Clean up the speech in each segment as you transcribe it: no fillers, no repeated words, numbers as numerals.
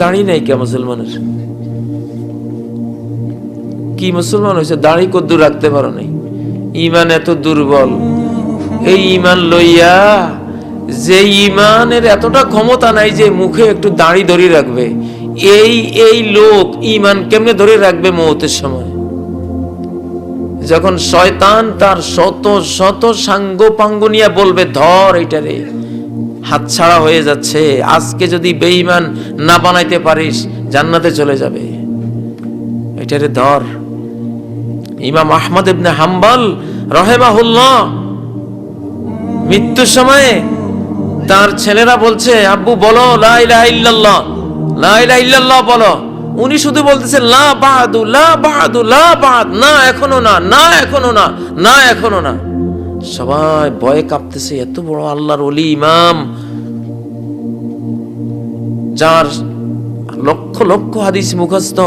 দাড়ি নাই কে মুসলমানের? কি মুসলমান হয়েছে? দাড়ি কদ্দুর রাখতে পারো নাই? ইমান এত দুর্বল। এই ইমান লইয়া, যে ইমানের এতটা ক্ষমতা নাই যে মুখে একটু দাড়ি ধরে রাখবে, এই লোক ইমান কেমনে ধরে রাখবে মওতের সময়? যখন শয়তান তার শত শত সাঙ্গ পাঙ্গ নিয়ে বলবে ধর এইটারে, হাতছাড়া হয়ে যাচ্ছে, আজকে যদি বেঈমান না বানাইতে পারিস জান্নাতে চলে যাবে, এটারে ধর। ইমাম আহমদ ইবনে হাম্বল রাহিমাহুল্লাহ মৃত্যুর সময়ে তার ছেলেরা বলছে, আব্বু বলো লা ইলাহা ইল্লাল্লাহ, লা ইলাহা ইল্লাল্লাহ বলো। উনি শুধু বলতেছেন লা বাদু, লা বাদু, লা বাদ, না এখনো না, না এখনো না, না এখনো না। সবাই ভয়ে কাঁপতেছে। এত বড় আল্লাহর ওলি ইমাম, যার লক্ষ লক্ষ হাদিস মুখস্থ,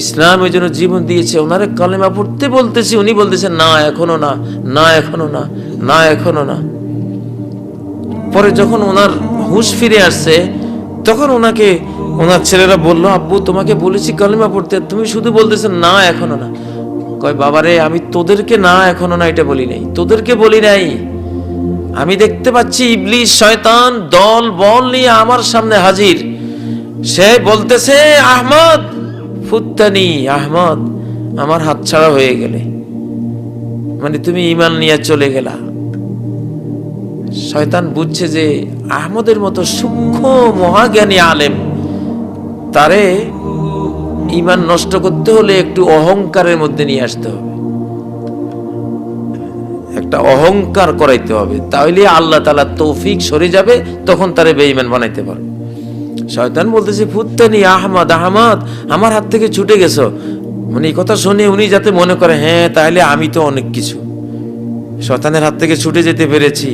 ইসলামের জন্য জীবন দিয়েছে, ওনারে কালেমা পড়তে বলতেছি, উনি বলতেছেন না এখনো না, না এখনো না, না এখনো না। পরে যখন ওনার হুঁশ ফিরে আসছে, তখন ওনাকে ওনার ছেলেরা বলল, আব্বু তোমাকে বলেছি কালেমা পড়তে, তুমি শুধু বলতেছেন না এখনো না। কয় বাবারে, আমি তোদেরকে না এখনো না এটা বলি নাই, তোদেরকে বলি নাই। আমি দেখতে পাচ্ছি ইবলিস শয়তান দল বল নিয়ে আমার সামনে হাজির। সে বলতেছে আহমদ ফুত্তানি, আহমদ আমার হাতছাড়া হয়ে গেলে, মানে তুমি ঈমান নিয়ে চলে গেলা। শয়তান বুঝছে যে আহমদের মতো সূক্ষ্ম মহাজ্ঞানী আলেম, তারে ঈমান নষ্ট করতে হলে একটু অহংকারের মধ্যে নিয়ে আসতে হবে, একটা অহংকার করাইতে হবে, তাহলে আল্লাহ তাআলা তৌফিক সরে যাবে, তখন তারে বেঈমান বানাইতে পারবে। শয়তান বলতেছে ফুত্তানি আহমদ, আহমদ আমার হাত থেকে ছুটে গেছো, মানে এই কথা শুনে উনি যাতে মনে করে হ্যাঁ তাহলে আমি তো অনেক কিছু, শয়তানের হাত থেকে ছুটে যেতে পেরেছি,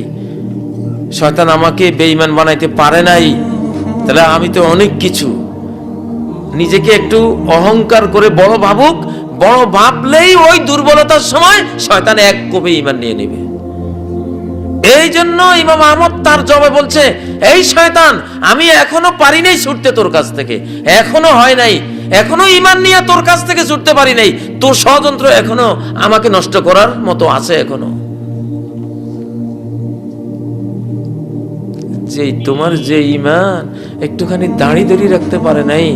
শয়তান আমাকে বেঈমান বানাইতে পারে নাই, তাহলে আমি তো অনেক কিছু। নিজেকে একটু অহংকার করে বড় ভাবুক, বড় ভাবলেই ওই দুর্বলতার সময় শয়তান এক কোপে ঈমান নিয়ে নেবে। এই জন্য ইমাম আহমদ তার জবাবে বলছে, এই শয়তান আমি এখনো পারি নাই ছুটতে তোর কাছ থেকে, এখনো হয় নাই, এখনো ঈমান নিয়ে তোর কাছ থেকে ছুটতে পারি নাই, তোর ষড়যন্ত্র এখনো আমাকে নষ্ট করার মতো আছে এখনো। যে তোমার যে ঈমান একটুখানি দাড়ি ধরে রাখতে পারে নাই,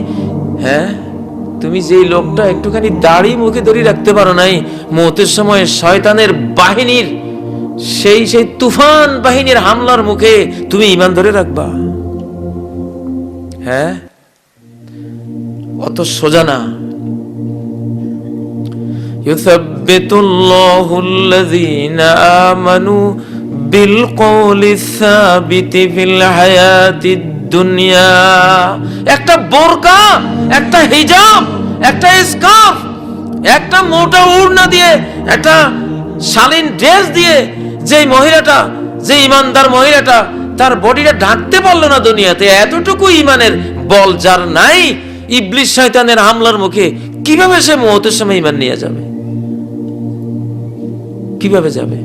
হ্যাঁ তুমি যেই লোকটা একটুখানি দাড়ি মুখে ধরে রাখতে পারো নাই, মওতের সময় শয়তানের বাহিনীর সেই তুফান বাহিনীর হামলার মুখে তুমি ঈমান ধরে রাখবা? হ্যাঁ, অত সোজা না। ইউসাব্বিতুল্লাহুল্লাযীনা আমানু বিল কওলিস সাবিতি ফিল হায়াতিদ দুনিয়া। একটা বোরকা, একটা হিজাব, একটা স্কার্ফ, একটা মোটা ওড়না দিয়ে, একটা শালীন ড্রেস দিয়ে যে মহিলাটা, যে ইমানদার মহিলাটা তার বডিটা ঢাকতে পারলো না দুনিয়াতে, এতটুকু ইমানের বল যার নাই, ইবলিস শয়তানের হামলার মুখে কিভাবে সে মওতের সময় ঈমান নিয়ে যাবে? কিভাবে যাবে?